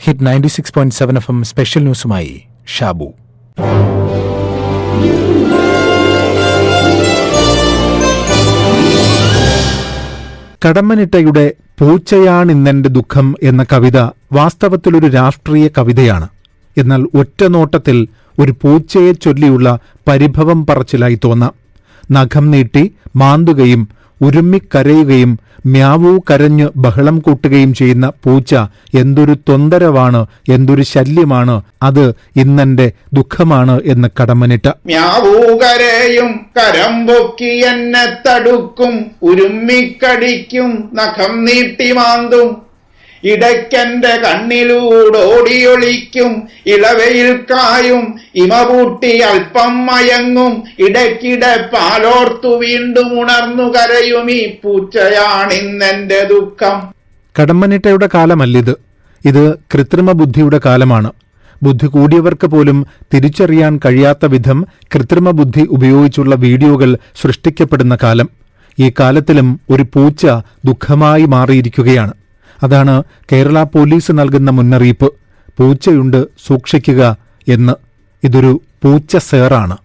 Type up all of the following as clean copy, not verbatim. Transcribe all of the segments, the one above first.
Hit 96.7 FM special ന്യൂസുമായി ഷാബു. കടമ്മനിട്ടയുടെ പൂച്ചയാണിന്നെന്റെ ദുഃഖം എന്ന കവിത വാസ്തവത്തിലൊരു രാഷ്ട്രീയ കവിതയാണ്. എന്നാൽ ഒറ്റനോട്ടത്തിൽ ഒരു പൂച്ചയെ ചൊല്ലിയുള്ള പരിഭവം പറച്ചിലായി തോന്നാം. നഖം നീട്ടി മാന്തുകയും ഉരുമ്മിക്കരയുകയും മ്യാവൂ കരഞ്ഞ് ബഹളം കൂട്ടുകയും ചെയ്യുന്ന പൂച്ച എന്തൊരു തൊന്തരവാണ്, എന്തൊരു ശല്യമാണ്, അത് ഇന്നെന്റെ ദുഃഖമാണ് എന്ന് കടമ്മനിട്ട. മ്യാവൂ കരയും, കരം പൊക്കി എന്നെ തടുക്കും, ഉരുമ്മിക്കടിക്കും, നഖം നീട്ടി മാന്തും, ഇടയ്ക്കെന്റെ കണ്ണിലൂടോടിയൊളിക്കും, ഇളവയിൽ കായും, ഇമപൂട്ടി അല്പം മയങ്ങും, ഇടയ്ക്കിടെ പാലോർത്തു വീണ്ടും ഉണർന്നു കരയും, ഈ പൂച്ചയാണിന്നെന്റെ ദുഃഖം. കടമ്മനിട്ടയുടെ കാലമല്ലിത്. ഇത് കൃത്രിമ ബുദ്ധിയുടെ കാലമാണ്. ബുദ്ധി കൂടിയവർക്ക് പോലും തിരിച്ചറിയാൻ കഴിയാത്ത വിധം കൃത്രിമ ബുദ്ധി ഉപയോഗിച്ചുള്ള വീഡിയോകൾ സൃഷ്ടിക്കപ്പെടുന്ന കാലം. ഈ കാലത്തിലും ഒരു പൂച്ച ദുഃഖമായി മാറിയിരിക്കുകയാണ്. അതാണ് കേരള പോലീസ് നൽകുന്ന മുന്നറിയിപ്പ്. പൂച്ചയുണ്ട്, സൂക്ഷിക്കുക എന്ന്. ഇതൊരു പൂച്ച സേറാണ്.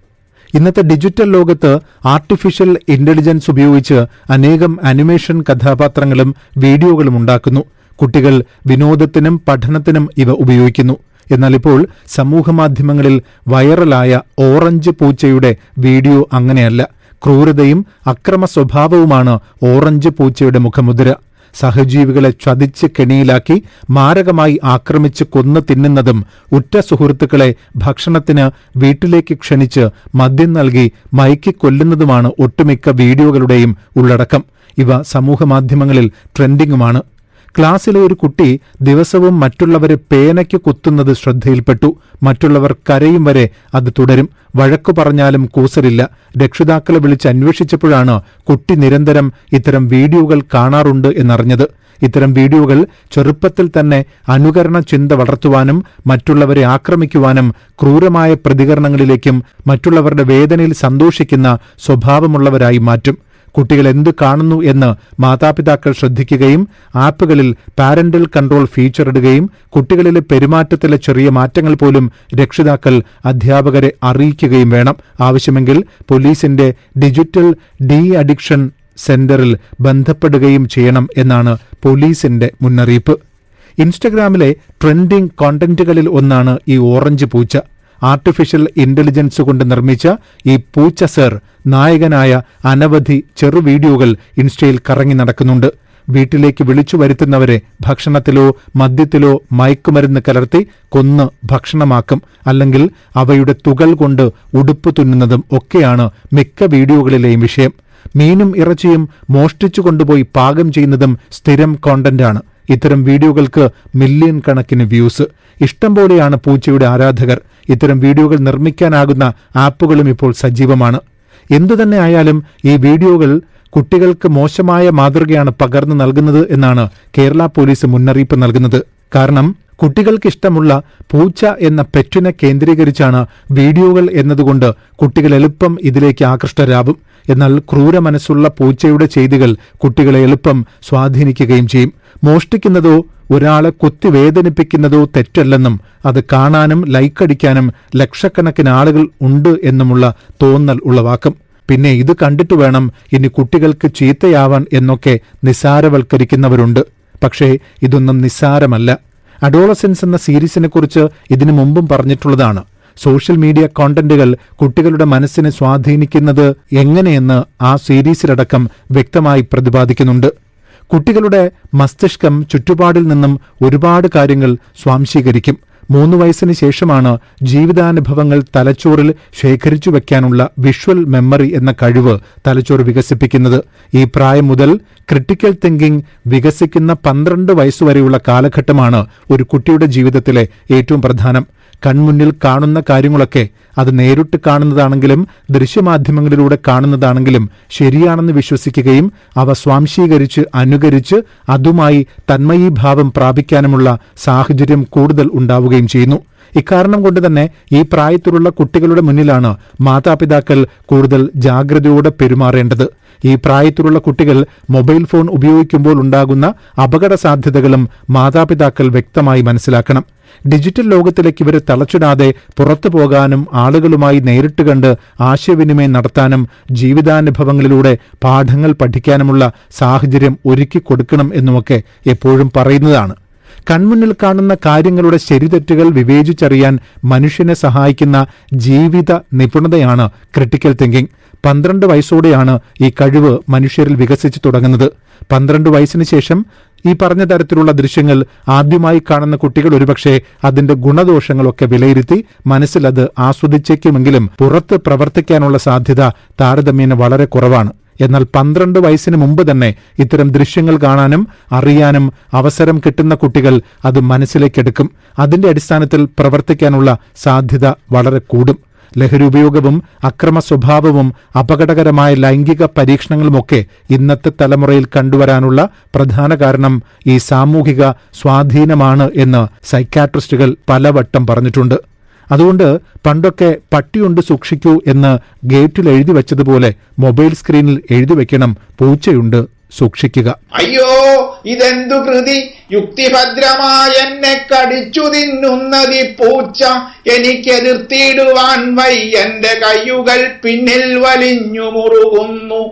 ഇന്നത്തെ ഡിജിറ്റൽ ലോകത്ത് ആർട്ടിഫിഷ്യൽ ഇന്റലിജൻസ് ഉപയോഗിച്ച് അനേകം അനിമേഷൻ കഥാപാത്രങ്ങളും വീഡിയോകളും ഉണ്ടാക്കുന്നു. കുട്ടികൾ വിനോദത്തിനും പഠനത്തിനും ഇവ ഉപയോഗിക്കുന്നു. എന്നാൽ ഇപ്പോൾ സമൂഹമാധ്യമങ്ങളിൽ വൈറലായ ഓറഞ്ച് പൂച്ചയുടെ വീഡിയോ അങ്ങനെയല്ല. ക്രൂരതയും അക്രമ സ്വഭാവവുമാണ് ഓറഞ്ച് പൂച്ചയുടെ മുഖമുദ്ര. സഹജീവികളെ ചതിച്ച് കെണിയിലാക്കി മാരകമായി ആക്രമിച്ച് കൊന്നു തിന്നുന്നതും ഉറ്റ സുഹൃത്തുക്കളെ ഭക്ഷണത്തിന് വീട്ടിലേക്ക് ക്ഷണിച്ച് മദ്യം നൽകി മയക്കിക്കൊല്ലുന്നതുമാണ് ഒട്ടുമിക്ക വീഡിയോകളുടെയും ഉള്ളടക്കം. ഇവ സമൂഹമാധ്യമങ്ങളിൽ ട്രെൻഡിങ്ങുമാണ്. ക്ലാസ്സിലെ ഒരു കുട്ടി ദിവസവും മറ്റുള്ളവരെ പേനയ്ക്ക് കുത്തുന്നത് ശ്രദ്ധയിൽപ്പെട്ടു. മറ്റുള്ളവർ കരയും വരെ അത് തുടരും. വഴക്കു പറഞ്ഞാലും കൂസലില്ല. രക്ഷിതാക്കളെ വിളിച്ച് അന്വേഷിച്ചപ്പോഴാണ് കുട്ടി നിരന്തരം ഇത്തരം വീഡിയോകൾ കാണാറുണ്ട് എന്നറിഞ്ഞത്. ഇത്തരം വീഡിയോകൾ ചെറുപ്പത്തിൽ തന്നെ അനുകരണ ചിന്ത വളർത്തുവാനും മറ്റുള്ളവരെ ആക്രമിക്കുവാനും ക്രൂരമായ പ്രതികരണങ്ങളിലേക്കും മറ്റുള്ളവരുടെ വേദനയിൽ സന്തോഷിക്കുന്ന സ്വഭാവമുള്ളവരായി മാറ്റും. കുട്ടികൾ എന്തു കാണുന്നു എന്ന് മാതാപിതാക്കൾ ശ്രദ്ധിക്കുകയും ആപ്പുകളിൽ പാരന്റൽ കൺട്രോൾ ഫീച്ചർ ഇടുകയും കുട്ടികളിലെ പെരുമാറ്റത്തിലെ ചെറിയ മാറ്റങ്ങൾ പോലും രക്ഷിതാക്കൾ അധ്യാപകരെ അറിയിക്കുകയും വേണം. ആവശ്യമെങ്കിൽ പോലീസിന്റെ ഡിജിറ്റൽ ഡി അഡിക്ഷൻ സെന്ററിൽ ബന്ധപ്പെടുകയും ചെയ്യണം എന്നാണ് പോലീസിന്റെ മുന്നറിയിപ്പ്. ഇൻസ്റ്റഗ്രാമിലെ ട്രെൻഡിംഗ് കോണ്ടന്റുകളിൽ ഒന്നാണ് ഈ ഓറഞ്ച് പൂച്ച. ആർട്ടിഫിഷ്യൽ ഇന്റലിജൻസ് കൊണ്ട് നിർമ്മിച്ച ഈ പൂച്ച സർ നായകനായ അനവധി ചെറു വീഡിയോകൾ ഇൻസ്റ്റയിൽ കറങ്ങി നടക്കുന്നുണ്ട്. വീട്ടിലേക്ക് വിളിച്ചു വരുത്തുന്നവരെ ഭക്ഷണത്തിലോ മദ്യത്തിലോ മയക്കുമരുന്ന് കലർത്തി കൊന്ന് ഭക്ഷണമാക്കും. അല്ലെങ്കിൽ അവയുടെ തുകൽ കൊണ്ട് ഉടുപ്പ് തുന്നുന്നതും ഒക്കെയാണ് മിക്ക വീഡിയോകളിലെയും വിഷയം. മീനും ഇറച്ചിയും മോഷ്ടിച്ചു കൊണ്ടുപോയി പാകം ചെയ്യുന്നതും സ്ഥിരം കോണ്ടന്റാണ്. ഇത്തരം വീഡിയോകൾക്ക് മില്യൺ കണക്കിന് വ്യൂസ്. ഇഷ്ടം പോലെയാണ് പൂച്ചയുടെ ആരാധകർ. ഇത്തരം വീഡിയോകൾ നിർമ്മിക്കാനാകുന്ന ആപ്പുകളും ഇപ്പോൾ സജീവമാണ്. എന്തുതന്നെ ആയാലും ഈ വീഡിയോകൾ കുട്ടികൾക്ക് മോശമായ മാതൃകയാണ് പകർന്നു നൽകുന്നത് എന്നാണ് കേരള പോലീസ് മുന്നറിയിപ്പ് നൽകുന്നത്. കാരണം കുട്ടികൾക്കിഷ്ടമുള്ള പൂച്ച എന്ന പെറ്റിനെ കേന്ദ്രീകരിച്ചാണ് വീഡിയോകൾ എന്നതുകൊണ്ട് കുട്ടികൾ എളുപ്പം ഇതിലേക്ക് ആകൃഷ്ടരാകും. എന്നാൽ ക്രൂര മനസ്സുള്ള പൂച്ചയുടെ ചെയ്തികൾ കുട്ടികളെ എളുപ്പം സ്വാധീനിക്കുകയും ചെയ്യും. മോഷ്ടിക്കുന്നതോ ഒരാളെ കുത്തി വേദനിപ്പിക്കുന്നതോ തെറ്റല്ലെന്നും അത് കാണാനും ലൈക്കടിക്കാനും ലക്ഷക്കണക്കിന് ആളുകൾ ഉണ്ട് എന്നുമുള്ള തോന്നൽ ഉളവാക്കും. പിന്നെ ഇത് കണ്ടിട്ട് വേണം ഇനി കുട്ടികൾക്ക് ചീത്തയാവാൻ എന്നൊക്കെ നിസ്സാരവൽക്കരിക്കുന്നവരുണ്ട്. പക്ഷേ ഇതൊന്നും നിസ്സാരമല്ല. അഡോളസൻസ് എന്ന സീരീസിനെക്കുറിച്ച് ഇതിനു മുമ്പും പറഞ്ഞിട്ടുള്ളതാണ്. സോഷ്യൽ മീഡിയ കോണ്ടന്റുകൾ കുട്ടികളുടെ മനസ്സിനെ സ്വാധീനിക്കുന്നത് എങ്ങനെയെന്ന് ആ സീരീസിലടക്കം വ്യക്തമായി പ്രതിപാദിക്കുന്നുണ്ട്. കുട്ടികളുടെ മസ്തിഷ്കം ചുറ്റുപാടിൽ നിന്നും ഒരുപാട് കാര്യങ്ങൾ സ്വാംശീകരിക്കും. 3 വയസ്സിന് ശേഷമാണ് ജീവിതാനുഭവങ്ങൾ തലച്ചോറിൽ ശേഖരിച്ചു വയ്ക്കാനുള്ള വിഷ്വൽ മെമ്മറി എന്ന കഴിവ് തലച്ചോർ വികസിപ്പിക്കുന്നത്. ഈ പ്രായം മുതൽ ക്രിട്ടിക്കൽ തിങ്കിംഗ് വികസിക്കുന്ന 12 വയസ്സുവരെയുള്ള കാലഘട്ടമാണ് ഒരു കുട്ടിയുടെ ജീവിതത്തിലെ ഏറ്റവും പ്രധാനം. കൺമുന്നിൽ കാണുന്ന കാര്യങ്ങളൊക്കെ അത് നേരിട്ട് കാണുന്നതാണെങ്കിലും ദൃശ്യമാധ്യമങ്ങളിലൂടെ കാണുന്നതാണെങ്കിലും ശരിയാണെന്ന് വിശ്വസിക്കുകയും അവ സ്വാംശീകരിച്ച് അനുകരിച്ച് അതുമായി തന്മയീഭാവം പ്രാപിക്കാനുമുള്ള സാഹചര്യം കൂടുതൽ ഉണ്ടാവുകയും ചെയ്യുന്നു. ഇക്കാരണം കൊണ്ട് തന്നെ ഈ പ്രായത്തിലുള്ള കുട്ടികളുടെ മുന്നിലാണ് മാതാപിതാക്കൾ കൂടുതൽ ജാഗ്രതയോടെ പെരുമാറേണ്ടത്. ഈ പ്രായത്തിലുള്ള കുട്ടികൾ മൊബൈൽ ഫോൺ ഉപയോഗിക്കുമ്പോൾ ഉണ്ടാകുന്ന അപകട സാധ്യതകളും മാതാപിതാക്കൾ വ്യക്തമായി മനസ്സിലാക്കണം. ഡിജിറ്റൽ ലോകത്തിലേക്ക് ഇവരെ തളച്ചിടാതെ പുറത്തു പോകാനും ആളുകളുമായി നേരിട്ട് കണ്ട് ആശയവിനിമയം നടത്താനും ജീവിതാനുഭവങ്ങളിലൂടെ പാഠങ്ങൾ പഠിക്കാനുമുള്ള സാഹചര്യം ഒരുക്കി കൊടുക്കണം എന്നുമൊക്കെ എപ്പോഴും പറയുന്നതാണ്. കൺമുന്നിൽ കാണുന്ന കാര്യങ്ങളുടെ ശരിതെറ്റുകൾ വിവേചിച്ചറിയാൻ മനുഷ്യനെ സഹായിക്കുന്ന ജീവിത നിപുണതയാണ് ക്രിട്ടിക്കൽ തിങ്കിങ്. 12 വയസ്സോടെയാണ് ഈ കഴിവ് മനുഷ്യരിൽ വികസിച്ചു തുടങ്ങുന്നത്. 12 വയസ്സിന് ശേഷം ഈ പറഞ്ഞ തരത്തിലുള്ള ദൃശ്യങ്ങൾ ആദ്യമായി കാണുന്ന കുട്ടികൾ ഒരുപക്ഷെ അതിന്റെ ഗുണദോഷങ്ങളൊക്കെ വിലയിരുത്തി മനസ്സിലത് ആസ്വദിച്ചേക്കുമെങ്കിലും പുറത്ത് പ്രവർത്തിക്കാനുള്ള സാധ്യത താരതമ്യേന വളരെ കുറവാണ്. എന്നാൽ 12 വയസ്സിന് മുമ്പ് തന്നെ ഇത്തരം ദൃശ്യങ്ങൾ കാണാനും അറിയാനും അവസരം കിട്ടുന്ന കുട്ടികൾ അത് മനസ്സിലേക്കെടുക്കും. അതിന്റെ അടിസ്ഥാനത്തിൽ പ്രവർത്തിക്കാനുള്ള സാധ്യത വളരെ കൂടും. ലഹരി ഉപയോഗവും അക്രമ സ്വഭാവവും അപകടകരമായ ലൈംഗിക പരീക്ഷണങ്ങളുമൊക്കെ ഇന്നത്തെ തലമുറയിൽ കണ്ടുവരാനുള്ള പ്രധാന കാരണം ഈ സാമൂഹിക സ്വാധീനമാണ് എന്ന് സൈക്യാട്രിസ്റ്റുകൾ പലവട്ടം പറഞ്ഞിട്ടുണ്ട്. അതുകൊണ്ട് പണ്ടൊക്കെ പട്ടിയുണ്ട് സൂക്ഷിക്കൂ എന്ന് ഗേറ്റിൽ എഴുതി വച്ചതുപോലെ മൊബൈൽ സ്ക്രീനിൽ എഴുതി വെക്കണം പൂച്ചയുണ്ട് സൂക്ഷിക്കുക. അയ്യോ, ഇതെന്തു കൃതി! യുക്തിഭദ്രമായ എന്നെ കടിച്ചു തിന്നുന്നതി പൂച്ച. എനിക്കെതിർത്തിടുവാൻ വയ്യ, എന്റെ കയ്യുകൾ പിന്നിൽ വലിഞ്ഞു മുറുകുന്നു.